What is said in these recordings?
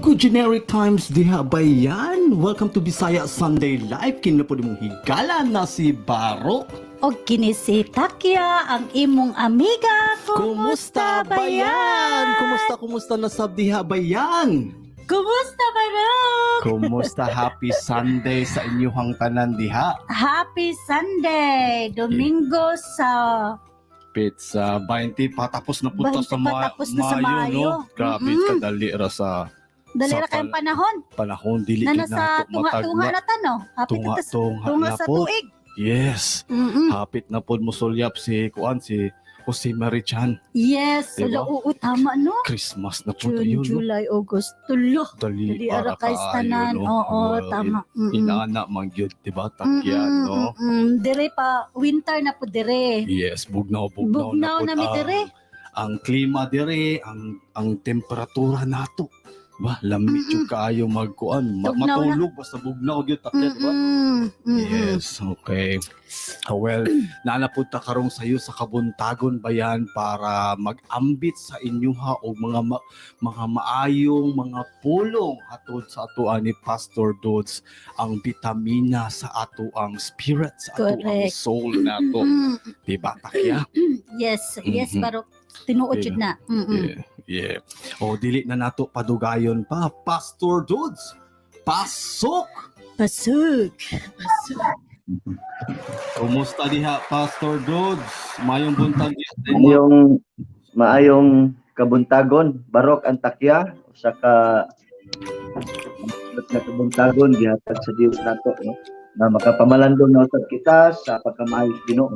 Good generic times diha bayan. Welcome to Bisaya Sunday Live. Kini po mong higala na si Baro. O kini si Takya, ang imong amiga. Kumusta bayan? Kumusta na sa diha bayan? Kumusta Barok? Kumusta happy Sunday sa inyong tanan diha? Happy Sunday! Domingo sa... Pizza 20 patapos na punta 20 sa patapos na sa Mayo. no? Grabe kadali ra sa Dali sa ra kayong panahon. panahon dili Na gid nasa nato tunga-tunga na tano. Happy tunga na sa po. tuig. Yes. Hapit na pod mo sulyap si Jose Marichan. Yes, Diba? oo, tama no. Christmas na po June, tayo, no? July, August, tulo. Dali Dali ara para kay kaayo, tanan. no? Oo, Well, tama. Inaana man gyud, diba? Takyan, no? Dire pa, winter na po dire. Yes, bugnaw Bugnaw pod na mi dire. ang klima dire, ang temperatura nato. Ba, lamig yung kaayo magkuan. Bugnaw na. Matulog basta bugnaw gyud takyan, diba? Yes, okay. Well, naanapunta karong sayo sa kabuntagon bayan para mag-ambit sa inyuha o mga maayong mga pulong hatod sa atuan ni Pastor Dodds ang bitamina sa atuang spirit, sa atuang Correct. soul nato. Diba, Takya? Yes, Mhm. pero tinuod jud na. Yeah. O, dili na nato padugayon pa. Pastor Dodds, pasok! Pasok. Kumusta diha, Pastor Dodds? Mayong buntag diha sa inyo. Maayong kabuntagon, Barok ang Takya, usa ka na kabuntagon gihatag sa Dios nato, no? Na makapamalandong na usab kita sa pagkamaayos Ginoo.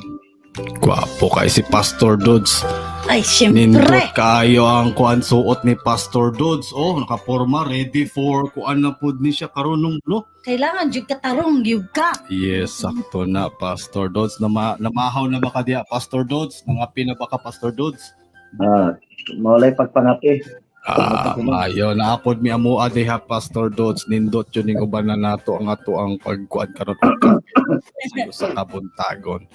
Gwapo kay si Pastor Dodds. Ay, Nindot syempre. kayo ang kuan suot ni Pastor Dodds. Oh, nakaporma, ready for kuan na pud ni siya karon no? Kailangan jud katarong gyud ka. Yes, sakto na Pastor Dodds. Namahaw na ba ka diha, Pastor Dodds? Nangapi na ba ka, Pastor Dodds? Maulay pagpangapi. Maayo naapod mi amo diha, Pastor Dodds. Nindot yun ning uban na nato ang ato ang pagkuan karon sa kabuntagon.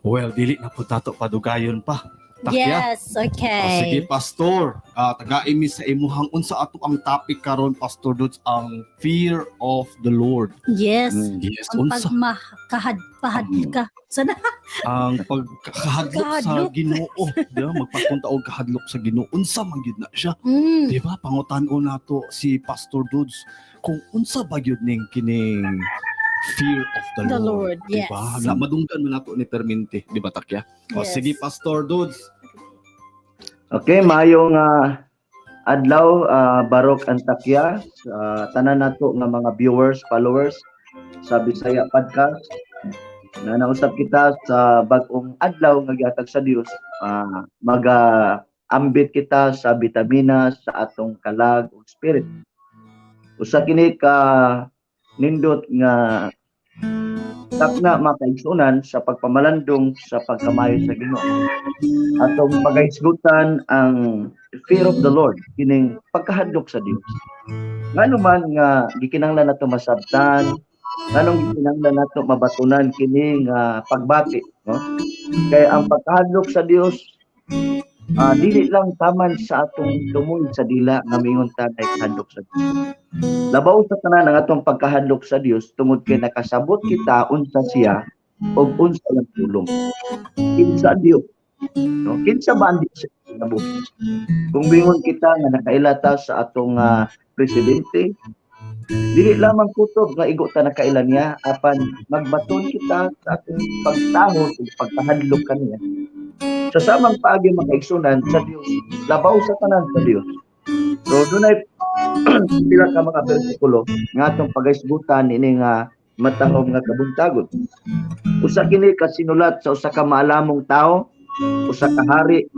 Well, dili na po tato padugayon pa. Takya. Yes, Sige, okay. Pastor. Taga-imi sa imuhang unsa ato ang topic karon, Pastor Dodds, ang fear of the Lord. Yes. Yes, Ang unsa pagmahad ka. Sana ang pagkahadlok sa Kahadlok. Ginoo. Di ba? Magpapunta og kahadlok sa Ginoo. Unsa man gyud na siya. mm. Di ba? Pangutan-o nato si Pastor Dodds kung unsa ba gyud ning kining fear of the The Lord. Lord, Di yes. ba? Na madunggan mo nato ni Permente, di ba, Takya? O Yes. sige, Pastor Dodds. Okay, maayong adlaw, Barok ang Takya, sa tanan nato nga mga viewers, followers sa Bisaya Podcast. Na nausap kita sa bag-ong adlaw nga gihatag sa Dios, ambit kita sa bitamina sa atong kalag ug spirit. Usa kini ka nindot nga takna makaigsunan sa pagpamalandong sa pagkamayo sa Ginoo. Atong pagahisgutan ang fear of the Lord, kining pagkahadlok sa Dios. Ngano man nga gikinahanglan nato masabtan, nganong gikinahanglan nato mabatunan kini nga pagbati, no? Kay ang pagkahadlok sa Dios dili lang taman sa atong tumoy sa dila nga mingon ta kay kahadlok sa Dios. Labaw sa tanan ang atong pagkahadlok sa Dios tungod kay nakasabot kita unsa siya ug unsa ang tulong. Kinsa Dios, no? Kinsa ba ang Dios sa kinabuhi? Kung mingon kita nga nakailata sa atong presidente, dili lamang kutob nga igo ta nakailan niya apan magbaton kita sa atong pagtahod ug pagkahadlok kaniya. Sa samang paagi makaigsunan sa Dios, labaw sa tanan sa Dios. So dunay pila ka mga bersikulo nga atong pagahisgutan ini nga matahom nga kabuntagon. Usa kini kasinulat sa usa ka maalamong tawo, usa ka hari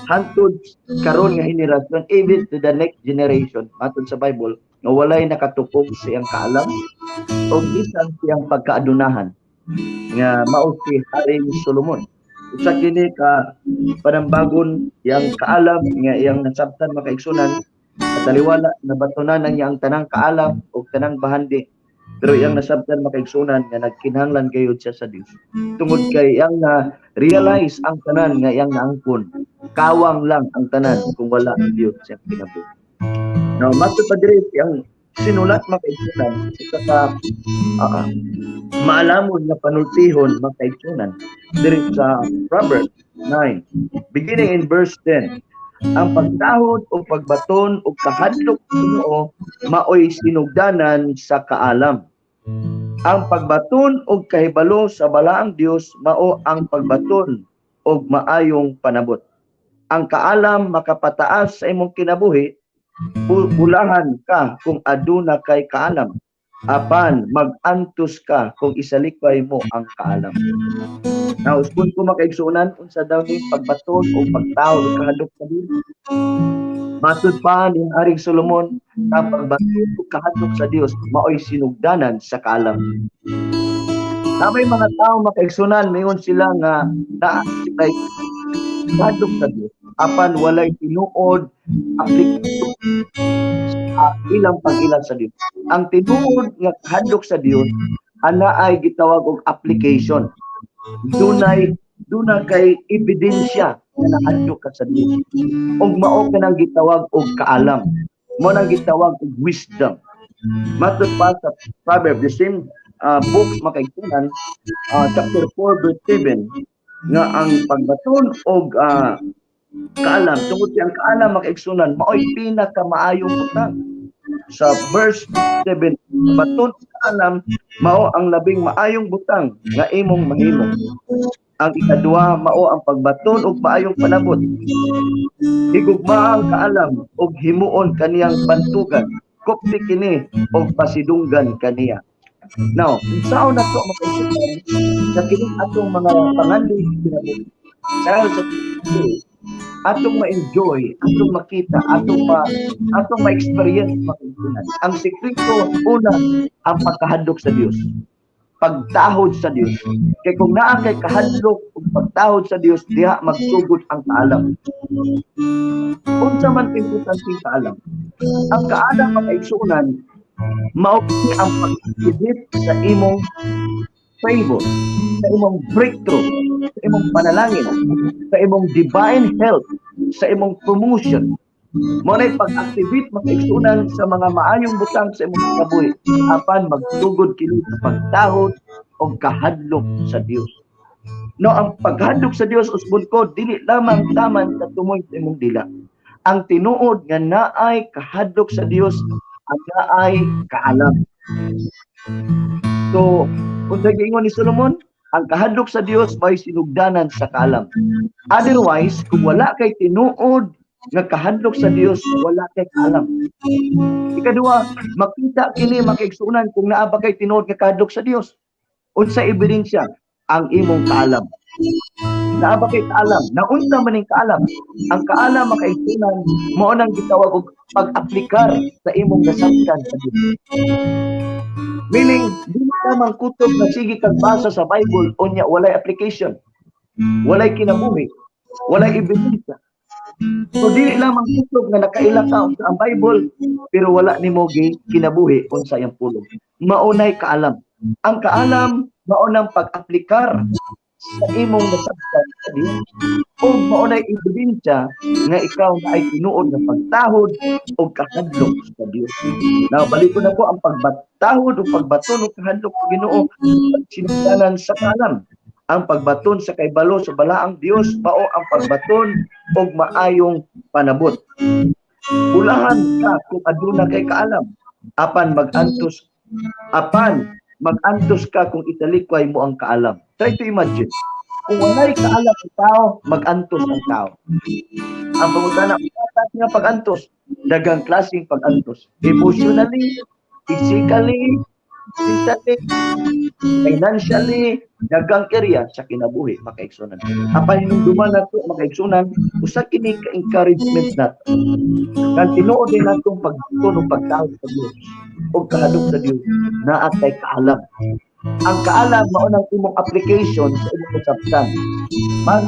hantod karon nga henerasyon, even to the next generation, matod sa Bible, nga walay nakatupog sa iyang kaalam o bisan siyang pagkaadunahan nga mao si Haring Solomon. Usa kini ka panambagon yang kaalam nga iyang nasabtan makaigsunan, kataliwala na batunan na niya ang tanang kaalam o tanang bahandi, pero iyang nasabtan makaigsunan nga nagkinahanglan gayud siya sa Dios tungod kay iyang na realize ang tanan nga iyang naangkon, kawang lang ang tanan kung wala ang Dios sa kinabuhi. Now, matod pa diri ang sinulat makaigsunan isa ka maalamon nga panultihon makaigsunan diri sa Proverbs 9 beginning in verse 10. Ang pagtahod o pagbaton o kahadlok sa Ginoo maoy sinugdanan sa kaalam. Ang pagbaton o kahibalo sa balaang Dios mao ang pagbaton o maayong panabot. Ang kaalam makapataas sa imong kinabuhi, bulahan ka kung aduna kay kaalam. Apan mag-antos ka kung isalikway mo ang kaalam. Now, kung makaigsunan, unsa daw ni pagbaton o pagtawag o kahadlok sa Dios? Matud pa ni Haring Solomon na pagbaton o kahadlok sa Dios maoy sinugdanan sa kaalam. Na may mga tao makaigsunan, mayon sila nga naasitay kahadlok sa Dios. Apan walay tinuod aplikasyon ilang pag-ilan sa Dios. Ang tinuod nga kahadlok sa Dios ana ay gitawag og application. Dunay kay ebidensya nga nahadlok ka sa Dios. Og mao ka nang gitawag og kaalam. Mo nang gitawag og wisdom. Matud pa sa Proverbs, the same book makaigsunan, chapter 4 verse 7 nga ang pagbaton og kaalam, tungod siyang kaalam makaigsunan maoy pinakamaayong butang. Sa verse 7, baton kaalam mao ang labing maayong butang nga imong mahimo. Ang ikaduha mao ang pagbaton og maayong panabot. Higugma ang kaalam og himuon kaniyang bantugan, kopti kini og pasidunggan kaniya. Now, unsaon nato makaigsunan sa kining atong mga pangandoy kinabuhi? Dahil sa atong ma-enjoy, atong makita, atong ma-experience makaigsunan. Ang sekreto, una, ang pagkahadlok sa Dios. Pagtahod sa Dios. Kaya kung naa kay kahadlok o pagtahod sa Dios, diha magsugod ang kaalam. Unsa man importante kaalam? Ang kaalam makaigsunan, mao ang pag-ibig sa imong favor, sa imong breakthrough, sa imong panalangin, sa imong divine health, sa imong promotion. Mo na pag-activate makaigsunan sa mga maayong butang sa imong kinabuhi apan magsugod kini sa pagtahod o kahadlok sa Dios. No, ang paghadlok sa Dios usbon ko dili lamang taman sa tumoy sa imong dila. Ang tinuod nga naay kahadlok sa Dios ang naay kaalam. So, kung nag-ingon ni Solomon, ang kahadlok sa Dios may sinugdanan sa kaalam. Otherwise, kung wala kay tinuod nga kahadlok sa Dios, wala kay kaalam. Ikaduha, makita kini makaigsunan kung naa ba kay tinuod nga kahadlok sa Dios. Unsa ebidensya? Ang imong kaalam. Naa ba kay kaalam? Naunsa man ning kaalam? Ang kaalam makaigsunan mao nang gitawag og pag-aplikar sa imong nasabtan sa Dios. Meaning, di lamang kutob na sige kag basa sa Bible unya walay application, walay kinabuhi, walay ebidensya. So dili lamang kutob nga nakaila ka sa ang Bible pero wala nimo kinabuhi unsa yang pulong. Maunay kaalam. Ang kaalam mao nang pag-aplikar sa imong nasabtan sa Dios. O maunay ebidensya nga ikaw na ay tinuod nga pagtahod o kahadlok sa Dios. Now, balik ko na po ang pagbatahod o pagbaton o kahadlok sa Ginoo sinugdanan sa kaalam. Ang pagbaton sa kaibalo sa balaang Dios mao ang pagbaton og maayong panabot. Ulahan ka kung aduna kay kaalam. Apan mag-antos ka kung italikway mo ang kaalam. Try to imagine. Kung walay kaalam ang tao, mag-antos ang tao. Ang pangutana, nga pag-antos, dagang klaseng pag-antos. Emotionally, physically, financially, dagang area sa kinabuhi, makaigsunan. Ang pahinumduman nato, makaigsunan, usa kini ka-encouragement nato. Kan tinuod din natong pagtuon o pagtawag sa Dios o kahadlok sa Dios na atay kaalam. Ang kaalam mao nang imong application sa imong usaptan.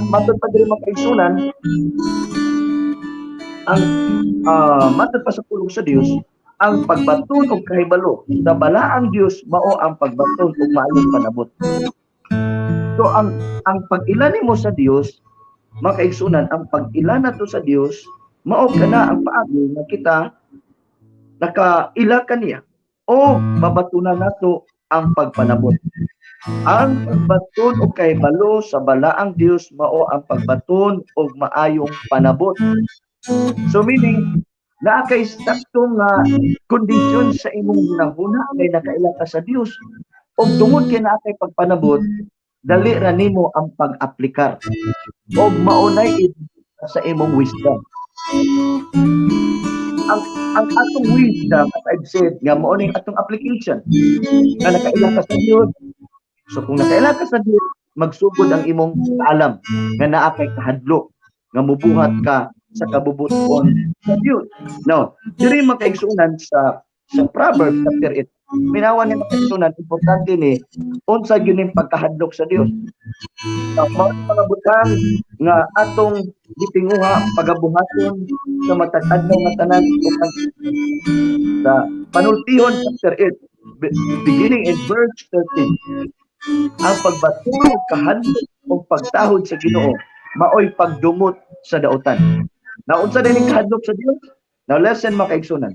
Matod pa diri makaigsunan, ang matod pa sa pulong sa Dios, ang pagbaton og kahibalo sa balaang Dios mao ang pagbaton og maayong panabot. So ang pag-ilan nimo sa Dios, makaigsunan, ang pag-ilan nato sa Dios mao kana ang paagi nga kita nakaila kaniya o mabatunan nato ang pagpanabot. Ang pagbaton o kahibalo sa balaang Dios mao ang pagbaton og maayong panabot. So meaning naa kay sakto nga kondisyon sa imong ginahuna kay nakaila ka sa Dios og tungod kay naa kay pagpanabot dali ra nimo ang pag-aplikar og maunay sa imong wisdom. Ang atong wisdom, as I've said, nga mao ning atong application nga nakaila ka sa Dios. So kung nakaila ka sa Dios, magsugod ang imong alam nga naa kay kahadlok nga mubuhat ka sa kabubuton sa Dios. Now, diri makaigsunan sa Proverbs chapter 8. Minawan ni makaigsunan importante ni unsa gyud ning pagkahadlok sa Dios. Mga butang nga atong gitinguha pagabuhaton sa matag adlaw nga tanan sa Panultihon chapter 8 beginning in verse 13. Ang pagbatulog kahadlok o pagtahod sa Ginoo maoy pagdumot sa daotan. Now unsa din kahadlok sa Dios? Now lesson makaigsunan.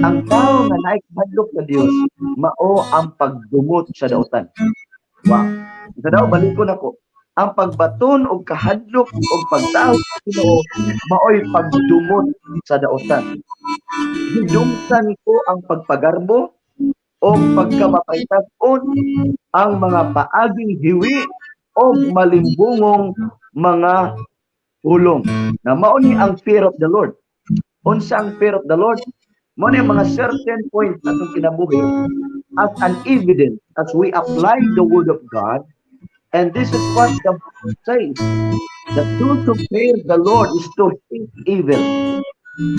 Ang tao nga naay kahadlok sa Dios mao ang pagdumot sa daotan. Wow. Ito daw balikon ako. Ang pagbaton og kahadlok o pagtahod sa Ginoo maoy pagdumot sa daotan. Gidumtan ko ang pagpagarbo o pagkamapaytas-on ang mga paaging hiwi o malimbungong mga pulong. Na mao ni ang fear of the Lord. Unsa ang fear of the Lord? Mao ni mga certain points atong kinabuhi as an evidence as we apply the word of God. And this is what the Bible says. The truth to fear the Lord is to hate evil.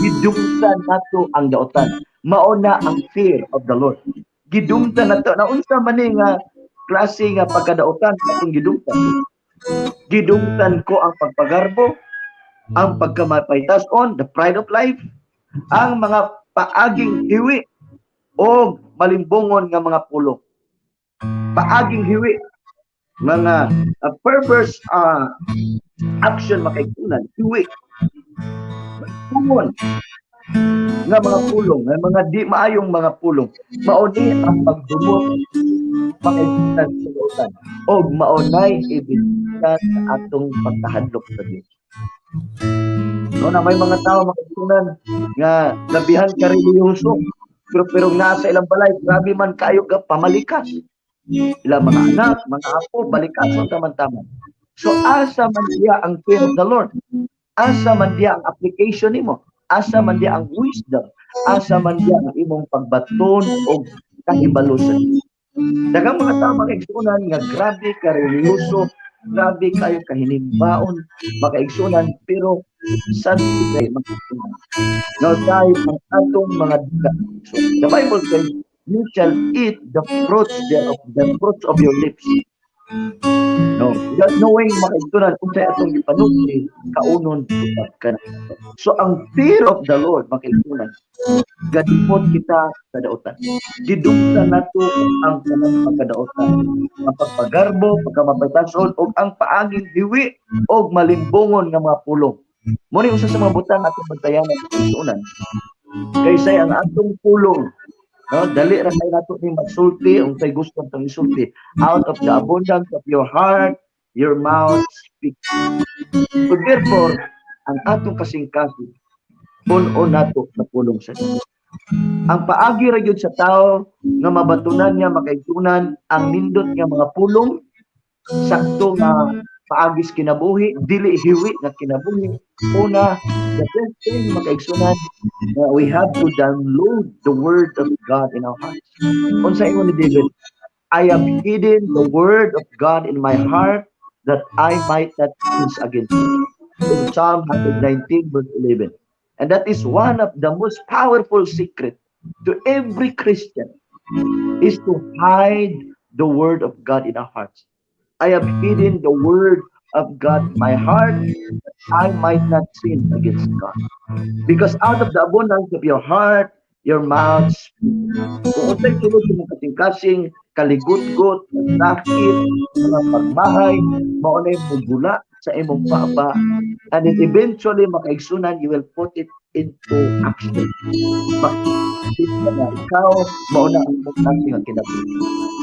Gidumtan nato ang daotan. Mao na ang fear of the Lord. Gidumtan nato na unsa man ni nga klase nga pagkadaotan atong gidumtan. Gidumtan ko ang pagpagarbo, ang pagkamapaytas-on, the pride of life, ang mga paaging hiwi o malimbungon nga mga pulong. Paaging hiwi, mga perverse action makaigsunan, hiwi, malimbungon nga mga pulong, nga mga di maayong mga pulong. Mauni ang pagdumot makaigsunan sa daotan o maunay ibigay sa atong pagkahadlok sa Dios. No, na may mga tao makaigsunan nga labihan ka reliyoso pero nasa ilang balay grabe man kayo ka pamalikas. Ilang mga anak, mga apo, balikason taman-taman. So asa man diya ang fear of the Lord? Asa man diya ang application nimo? Asa man diya ang wisdom? Asa man diya ang imong pagbaton o kahibalo sa Dios? Daghang mga tao makaigsunan nga grabe ka reliyoso, grabe kayo kahinimbaon, makaigsunan pero sa day makaigsunan. Now dahil ang atong mga dika. So the Bible says, you shall eat the fruits thereof, the fruits of your lips. No, without knowing makaigsunan kung sa'y atong ipanugli, kaunon usap ka na. So ang fear of the Lord makaigsunan, gadipot kita sa daotan. Gidumtan nato ang kanang pagkadaotan. Ang pagpagarbo, pagkamapaytas-on, o ang paaging hiwi o malimbungon nga mga pulong. Muna usa sa mga butang atong bantayanan sa kasunan. Kaysay ang atong pulong. No, dali ra kay nato ni magsulti unsay gusto tong isulti. Out of the abundance of your heart, your mouth speaks. So therefore, ang atong kasing-kasing puno nato sa pulong sa Dios. Ang paagi ra gyud sa tao nga mabatunan niya makaigsunan ang nindot nga mga pulong sakto nga paagis kinabuhi, dili hiwi nga kinabuhi. Una, the first thing makaigsunan, we have to download the word of God in our hearts. Unsa ingon ni David, I have hidden the word of God in my heart that I might not sin against him. In Psalm 119 verse 11. And that is one of the most powerful secret to every Christian is to hide the word of God in our hearts. I have hidden the word of God in my heart that I might not sin against God. Because out of the abundance of your heart, your mouth speaks. Kung usay sulod sa kasing-kasing, kaligut-gut, sakit, mga pagmahay, mao na yung mugula sa imong papa, and then eventually makaigsunan, you will put it into action. Makikita na ikaw, mauna ang importante nga kinabuhi.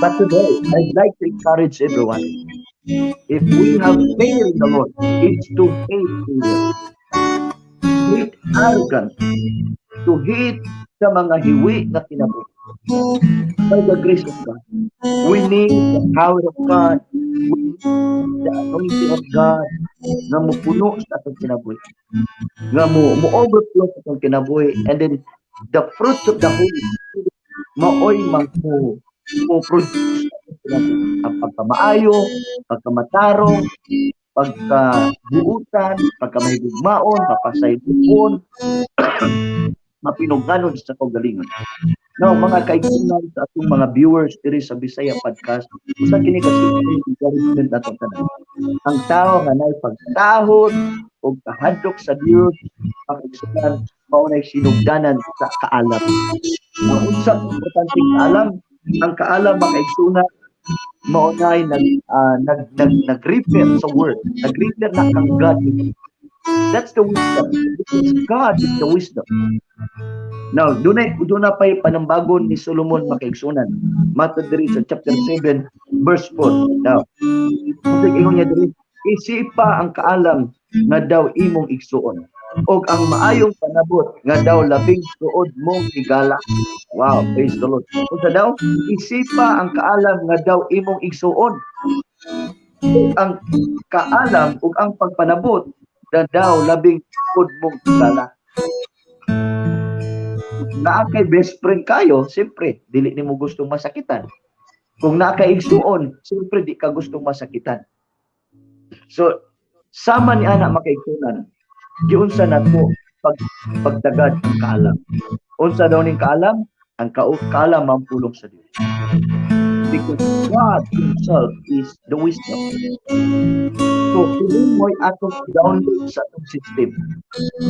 But today, I'd like to encourage everyone, if we have faith in the Lord, it's to hate failure, hate arrogance, to hate sa mga hiwi na kinabuhi. By the grace of God, we need the power of God, we need the anointing of God nga mupuno sa atong kinabuhi, nga mo-overflow sa atong kinabuhi, and then the fruits of the Holy Spirit maoy mo-produce sa atong kinabuhi. Ang pagkamaayo, pagkamatarong, pagkabuutan, pagkamahigugmaon, mapasaypon, mapinungganon sa kaugalingon. Now, mga kaigsunan sa atong mga viewers diri sa Bisaya Podcast, usa kini kasi encouragement natong tanan. Ang tao nga nay pagtahod o kahadlok sa Dios, pag-igsunan mao nay sinugdanan sa kaalam. Ang usa importante kaalam, ang kaalam mga kaigsunan mao nay nag-refer sa word, nag-refer na kang God. That's the wisdom. Because God is the wisdom. Now, doon na pa'y panambagon ni Solomon makaigsunan. Matod diri sa chapter 7, verse 4. Now, ingon niya diri, isipa ang kaalam nga daw imong igsuon, og ang maayong panabot nga daw labing suod mong higala. Wow, praise the Lord. Unsa daw? Isipa ang kaalam nga daw imong igsuon, og ang kaalam ug ang pagpanabot nga daw labing suod mong higala. Na kay best friend kayo, siyempre, dili nimo gustong masakitan. Kung nakaigsuon, siyempre di ka gustong masakitan. So, sama ni ana makaigsunan, giunsa nato pagtagad ang kaalam. Unsa daw ning kaalam? Ang kaalam mampulong sa Dios. Because God Himself is the wisdom. So, kung mo'y atong download sa atong system,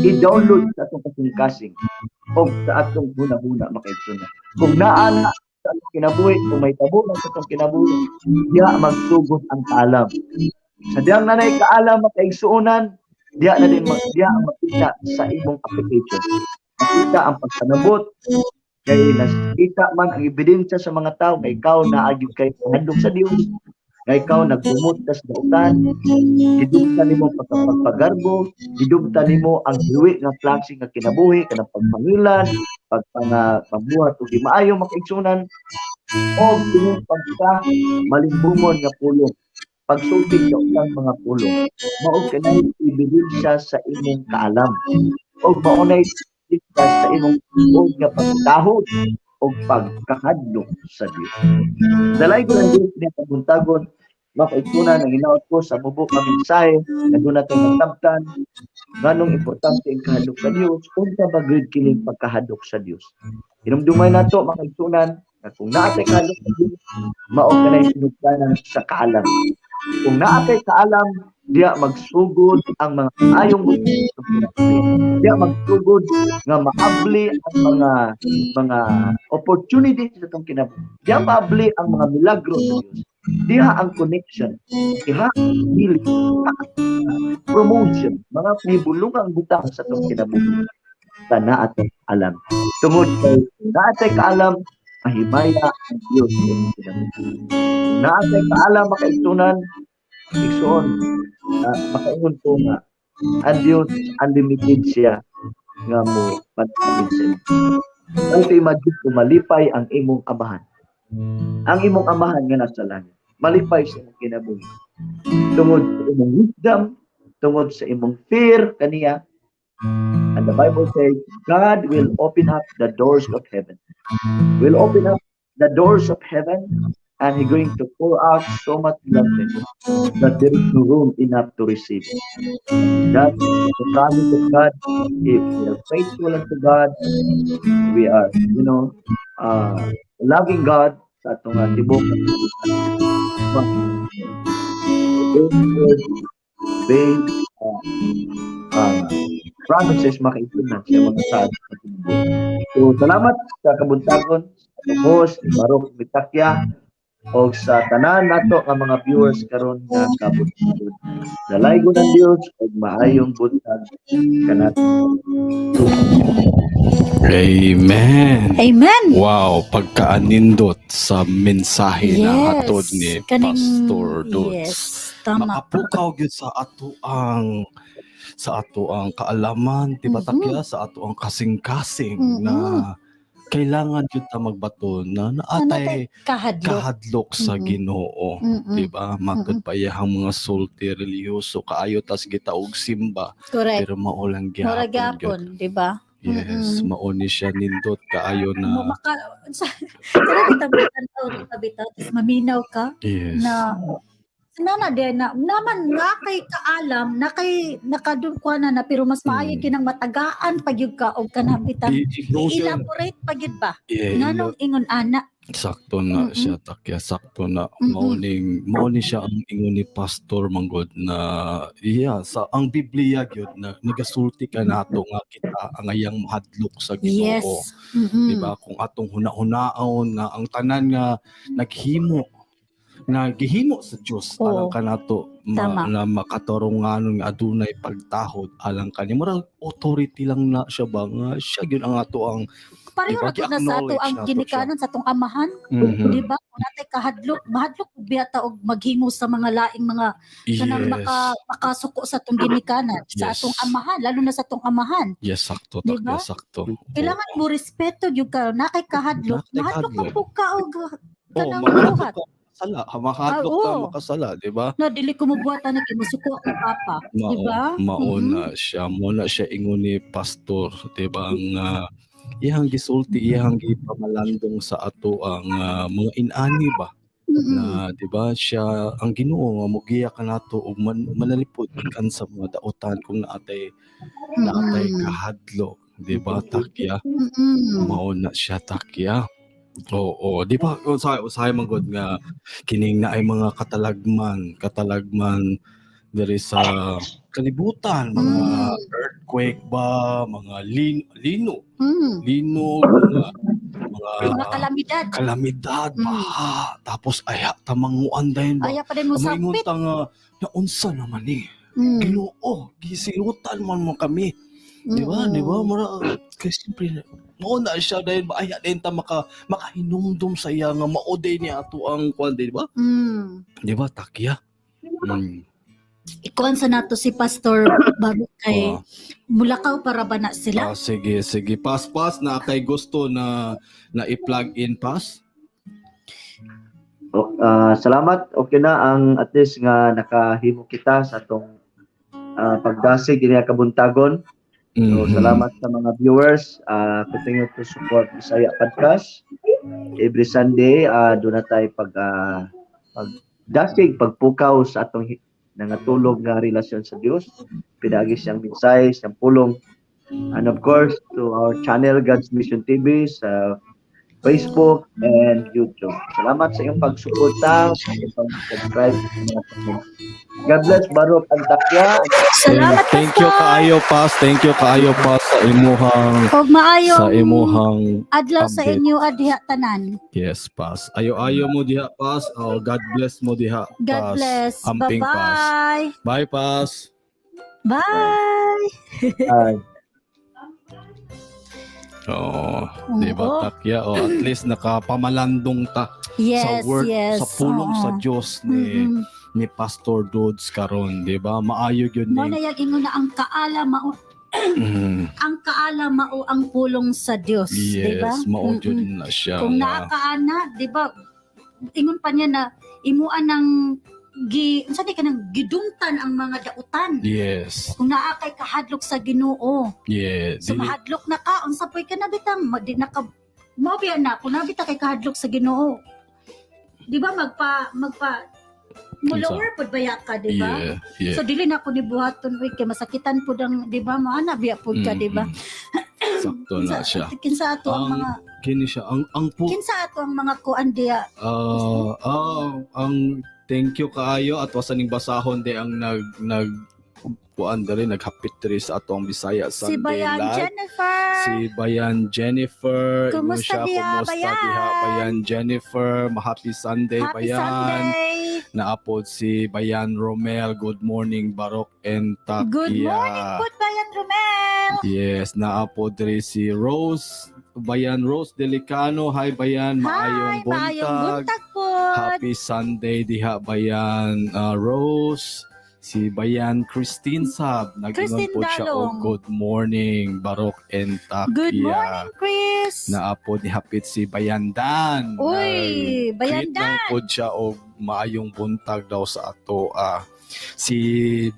i-download sa atong kasing-kasing, o sa atong huna-huna makaigsunan. Kung naana sa atong kinabuhi, kung may tabunan sa atong kinabuhi, diya magsugod ang kaalam. Sa diyang nanay kaalam makaigsunan, diya na din makita sa imong application. Makita ang pagpanabot, kay nakita man ang ebidensya sa mga tao nga ikaw naagid kay handog sa Dios, nga ikaw nagkumot ka sa dautan, hidugtan nimo pagpagarbo, hidugtan nimo ang hiwi nga klase nga kinabuhi kanang pagpangilan, pagpangabuhat ug di maayo makaigsunan, o kini pagka malimbungon nga pulong, pagsulti sa utang mga pulong, mao kanay ebidensya sa imong kaalam, o maunay sa imong og nga pagdahod o pagkahadlok sa Dios. Dalay ko lang din sa pagpuntagon, makaigsunan ang hinaot ko sa bubok ang mensahe na doon natin magtabtan nganong importante ang kahadlok sa Dios, unsa ba gid kining pagkahadlok sa Dios. Hinumdumay nato makaigsunan na kung naatay kahadlok sa Dios, mao kanay sinugdanan sa kaalam. Kung naatay kaalam, diya magsugod ang mga ayong gusto, diya magsugod nga maabli ang mga opportunity sa itong kinabuhi, diya maabli ang mga milagro sa Diyos, diya ang connection, diya healing, promotion, mga pinibulungang butang sa itong kinabuhi sa naatay alam. Tungod kay naatay kaalam, mahimaya ang Diyos sa itong kinabuhi. Naatay kaalam makaigsunan, igsoon, makaingon ko nga ang Diyos unlimited siya nga mo pagpapit sa inyo. Ang imagine ko malipay ang imong amahan. Ang imong amahan nga nasa langit. Malipay sa imong kinabuhi. Tungod sa imong wisdom, tungod sa imong fear kaniya. And the Bible says, God will open up the doors of heaven. Will open up the doors of heaven, and He's going to pour out so much blessing that there is no room enough to receive. That is the promise of God. If we are faithful unto God, we are, loving God sa atong tibok at promises makaitunan sa mga tao. So, salamat sa kabuntagon sa host, Baruch Bitakya. o sa tanan nato nga mga viewers karon nga kabuntagon. Dalaygon ng Dios ug maayong buntag kanato. Amen. Amen. Wow, pagkaanindot sa mensahe na hatod ni kaning- Pastor Dodds. Yes, tama. Makapukaw gyud sa ato ang kaalaman, di ba Mhm. takya, sa ato ang kasing-kasing Mhm. na kailangan gyud ta magbaton na naatay Kahadlok. kahadlok sa Mhm. Ginoo. Mm-mm. Di ba? Magkad pa iyahang mga sulti religyoso kaayo tas gitaog simba Correct. pero maulang Mura gyapon gyud. gyapon, di ba? Yes, Mm-mm. mao ni siya nindot kaayo na Kaya kita bitan kita bitan, maminaw ka yes. na nana din na naman nga kay kaalam na kay nakadungkwa na pero mas maayo kinang matagaan pagyud ka og kanabitan elaborate pagyud ba nganong ingon ana sakto na Mm-mm. siya takya, sakto na Mm-mm. mao ni siya ang ingon ni Pastor Manggod na sa ang Biblia gyud na nagasulti ka nato nga kita ang ayang mahadlok sa Ginoo. yes Mm-mm. Di ba? Kung atong huna-hunaon na ang tanan nga gihimo sa Dios Oo. alang kanato Tama. na makatarunganon nga adunay pagtahod alang kanya murag authority lang na siya ba nga siya gyud ang ato ang pareho diba, ra gud na sa ato gi-acknowledge ang nato ginikanan sa atong amahan Mhm. di ba kung natay kahadlok mahadlok ug biyata og maghimo sa mga laing mga kanang Yes. makasuko sa atong ginikanan sa Yes. atong amahan lalo na sa atong amahan Yes, sakto Diba? takya, sakto. kailangan mo respeto jud ka na kay kahadlok Nakay mahadlok kahadlok. ka po ka og Oh, kanang mahadlok buhat ka makasala, mahadlok ka oo. makasala, di ba? na dili ko mubuhatan na kay musuko ako papa di ba Mao na siya ingon ni Pastor, di ba, ang iyang gisulti, iyang gipamalandong sa ato ang mga inani ba na di ba siya ang Ginoo nga mogiya kanato og manalipod gikan sa mga daotan kung naatay kahadlok, di ba takya? Mao na siya takya. Oo, di ba usahay man gud nga kining naay mga katalagman diri sa kalibutan, mga earthquake ba, mga lino, mga kalamidad, baha, tapos aya ta manguan dayon ba. aya pa din mo Moingon sapit ta nga naunsa naman ni Ginoo, gisilutan man mo kami. Di ba? Di ba? Kaya siyempre, mao na siya dahil maaya din ta makahinumdum sa iya nga mao din ni ato ang kwan, di ba? Di ba? Takya. ikuan sa nato si Pastor bago kay mulakaw para ba na sila Sige. Pas na kay gusto na i-plug in pass. Salamat. Okay na ang at least nga nakahimo kita sa atong pagdasig dinhi kabuntagon. So salamat sa mga viewers. Continue to support Bisaya Podcast. Every Sunday doon na tayo pagdasig, pagpukaw sa atong nangatulog nga relasyon sa Dios. Pinagi siyang mensahe, siyang pulong. And of course, to our channel God's Mission TV sa Facebook and YouTube. Salamat sa iyong pagsuporta, sa iyong pag-subscribe. God bless Barok ang takya. salamat Thank you kaayo pas sa imuhang adlaw sa update. inyo adhiha tanan Yes, pas. Ayo mo diha pas. God bless mo diha pas. God bless Amping pas. bye Bye pas. bye Di ba takya? At least nakapamalandong ta yes sa word, yes sa pulong sa oo. Dios Mm-mm. ni Pastor Dodds karon, di ba? Maayo gyud Mo ni. na yang ingon na ang kaala mao ang kaala mao ang pulong sa Dios di ba Yes, mao gyud na siya. kung naakaana di ba ingon pa niya na imuan ng unsa di kanang gidungtan ang mga dautan Yes. kung naa kay kahadlok sa Ginoo Yeah. so mahadlok na ka unsa poy ka nabitang di na ka mabiya na kung nabita kay kahadlok sa Ginoo di ba magpa lower pod baya ka di ba Yeah. so dili na ko ni buhaton uy kay masakitan pud ang di ba maana biya pod ka di ba Sakto na siya. kinsa ato ang mga Kini siya ang kinsa ato ang mga kuan diya ang thank you kaayo at wasaning basahon de ang kuan diri naghapit diri sa atong Bisaya Si Sunday Bayan Live. Jennifer. Si Bayan Jennifer, Kumusta diha, Bayan? Bayan Jennifer, happy Sunday Happy Bayan. Sunday. Naapod si Bayan Romel, good morning Barok and Takia. Good morning po, Bayan Romel. Yes, naapod diri si Rose, Bayan Rose Delicano. Hi Bayan, Hi, maayong maayong buntag. buntag po. Happy Sunday diha Bayan Rose. Si Bayan Christine Sab, nag-ingon Christine po siya Dalong. og good morning Barok and Takia. Good morning, Chris. Naapod ni hapit si Bayan Dan. Uy, Bayan Dan. Po siya og maayong buntag daw sa ato. Si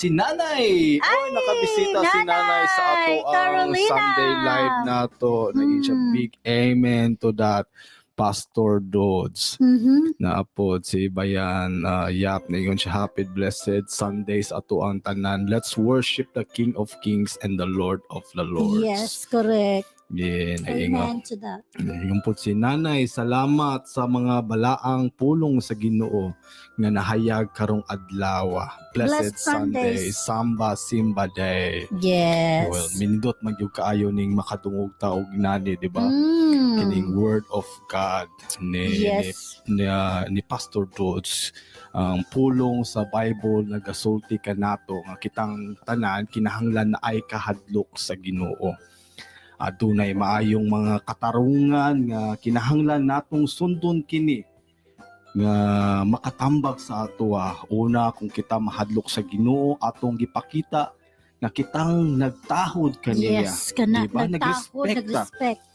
Nanay. Nakabisita si Nanay sa ato ang Carolina. Sunday live nato. Naging siya big amen to that. Pastor Dodds. Mhm. Naapod si Bayan Yap, naingon siya happy blessed Sundays ato ang tanan. Let's worship the King of Kings and the Lord of the Lords. Yes, correct. Yeah, naingon. Amen to that. Yung po si Nanay, salamat sa mga balaang pulong sa Ginoo nga nahayag karong adlaw. Blessed Blessed Sunday, Sundays. Samba Simba Day. Yes. Well, minindot magyug kaayo ning makadungog ta og ginani, di ba? Mm. Kining word of God Yes. ni Pastor Dodds. Ang pulong sa Bible nagasulti kanato nga kitang tanan kinahanglan na ay kahadlok sa Ginoo. Adunay maayong mga katarungan nga kinahanglan natong sundon kini nga makatambag sa ato. Una, kung kita mahadlok sa Ginoo atong gipakita nga kitang nagtahod kaniya. Yes, kana Diba? nagtahod,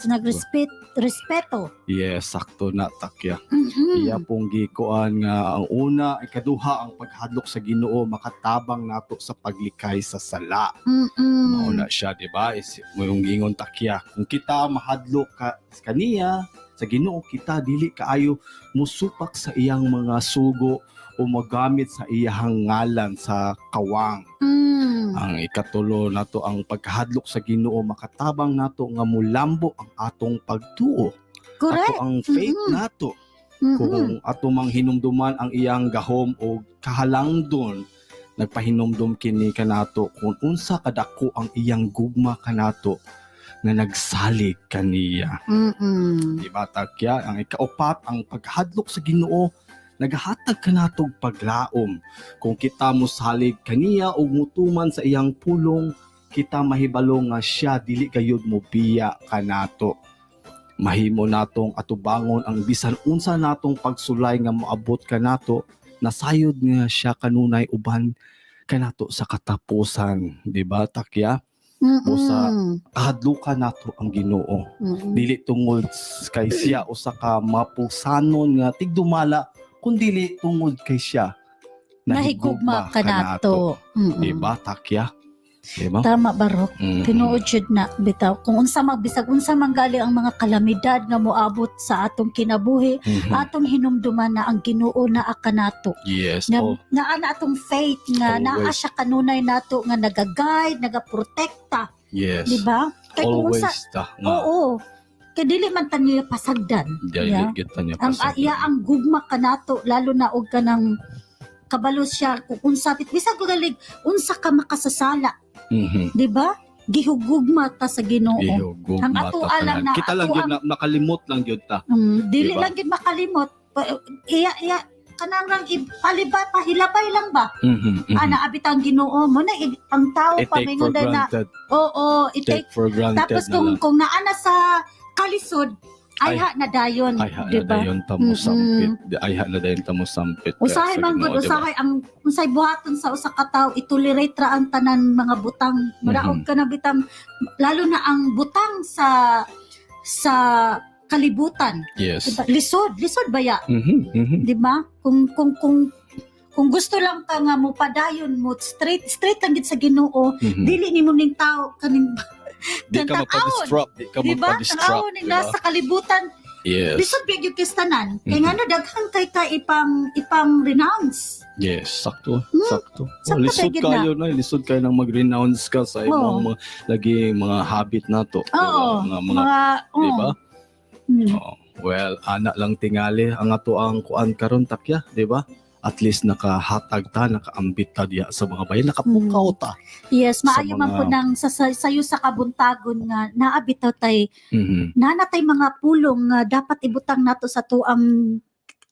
Nag-respect respeto. Yes, sakto na Takya. Mhm. Iya pong gikuan nga ang una, ikaduha ang paghadlok sa Ginoo makatabang nato sa paglikay sa sala. Mm-mm. Mauna siya, di ba? Yung ingon Takya, kung kita mahadlok sa kaniya, sa Ginoo kita dili kaayo musupak sa iyang mga sugo o magamit sa iyang ngalan sa kawang. Mm. Ang ikatulo nato ang pagkahadlok sa Ginoo makatabang nato nga mulambo ang atong pagtuo. Correct. Ato ang faith Mhm. nato. Mm-mm. Kung ato mang hinumduman ang iyang gahom o kahalangdon, nagpahinumdum kini kanato kung unsa kadako ang iyang gugma kanato nga nagsalig kaniya. Mm-mm. Di ba Takya? Ang ikaupat, ang paghadlok sa Ginoo nagahatag kanatog paglaom. Kung kita mosalig kaniya o mutuman sa iyang pulong, kita mahibalo nga siya dili gayud mo biya kanato. Mahimo natong atubangon ang bisan unsa natong pagsulay nga moabot kanato, nasayod nga siya kanunay uban kanato sa katapusan. Di ba Takya? Mm-mm. Usa, kahadlukan nato ang Ginoo. Mm-mm. Dili tungod kay siya usa ka mapusanon nga tigdumala, kundi tungod kay siya Nahigugma kanato. Mm-mm. Diba Takya? Diba? Tama, Barok. Mhm. Tinuod jud na bitaw kung unsa magbisag unsa manggali ang mga kalamidad nga moabot sa atong kinabuhi, Mhm. atong hinumduman na ang Ginoo naa kanato. Yes. Nga Oh, naa na atong faith nga naa Always. siya kanunay nato nga naga-guide, nagaprotekta, yes. di ba? Kay kung Always unsa ta nga. oo. Kay dili man ta niya pasagdan. Dili Yeah. kita niya Ang pasagdan. iya ang gugma kanato lalo na og kanang kabalo siya kung unsa bisag galig unsa ka makasasala, Mhm. di ba? Gihugugma ta sa Ginoo. Ihugog Ang mata ato tanan. alam na Kita lang ato yun, nakalimot lang yun ta. Dili Diba? lang gid makalimot. Iya kanang lang ipalibay pahilabay lang ba? Mhm, mhm. Ana abit ang Ginoo mo na ang tao I pa take mingon for na granted. oo, Take i-take. for granted Tapos na lang. kung naana sa kalisod ay Ay. ha na dayon, Ay ha di na ba? dayon tamo Mm-mm. sampit. Ay ha na dayon tamo sampit. Usahay man gud usahay ang unsay buhaton sa usa ka tawo itolerate ra ang tanan mga butang. Muraog ka na bitang lalo na ang butang sa kalibutan. Yes. Diba? Lisod ba ya? Mhm, mhm. Di ba? Kung gusto lang ka nga mo padayon mo straight lang gid sa Ginoo, Mhm. dili nimo ning tawo kaning Di ka tang-awon. mapadistract. Di ka di ba? mapadistract. Tanaw ning nasa kalibutan. Yes. Lisod gyud yung kistanan. Kay Mhm. nga daghan kay ka ipang renounce. Yes, sakto. Sakto. Sakto Lisod kay gid kayo na. Lisod kayo nang mag-renounce ka sa imong mga, lagi mga habit na to. Oo. Mga, di ba? Mm. Oo. Well, ana lang tingali ang ato ang kuan karon Takya, di ba? at least nakahatag ta, nakaambit ta diya sa mga bayan, nakapukaw ta. Yes, Sa maayo man mga- po nang sayo sa kabuntagon nga naabitaw tay Mhm. nanatay mga pulong nga dapat ibutang nato sa tuang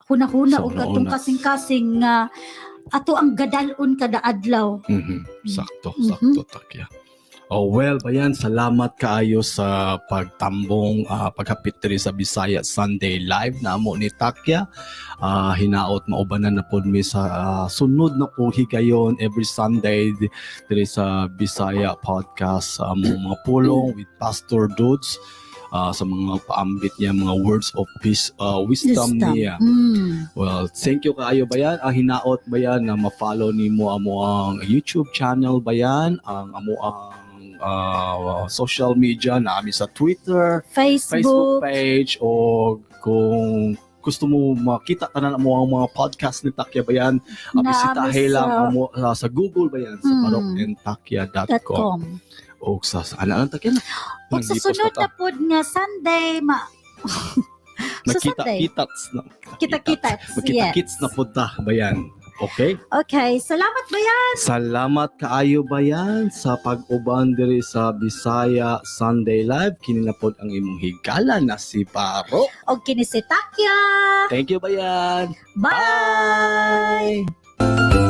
hunahuna Sa o katong hunahuna. kasing-kasing nga ato ang gadalon kada adlaw. Mhm. Sakto, Mhm. sakto takya. Oh well, bayan, salamat kaayo sa pagtambong paghapit diri sa Bisaya Sunday Live namo ni Takya. Hinaot maubanan na pod mi sa sunod na po higayon every Sunday diri sa Bisaya Podcast sa mga pulong with Pastor Dudes. Sa mga paambit niya, mga words of peace, wisdom niya. Well, thank you kaayo bayan. Hinaot bayan na ma-follow nimo amo ang YouTube channel bayan, ang amo ang social media namin sa Twitter, Facebook Facebook, page, o kung gusto mo makita tanan mo ang mga podcast ni Takya bayan, bisitahin lang amo sa Google bayan sa parokandtakya.com .com. o sa ano Takya na. Ug sa sunod na pod nga Sunday sa Sunday. Nakita-kits na. Kita-kita. Makita-kits na punta bayan. Okay? Okay, salamat bayan. Salamat kaayo bayan sa pag-uban diri sa Bisaya Sunday Live. Kini na pod ang imong higala na si Paro. Og kini si Takya. Thank you bayan. Bye. Bye.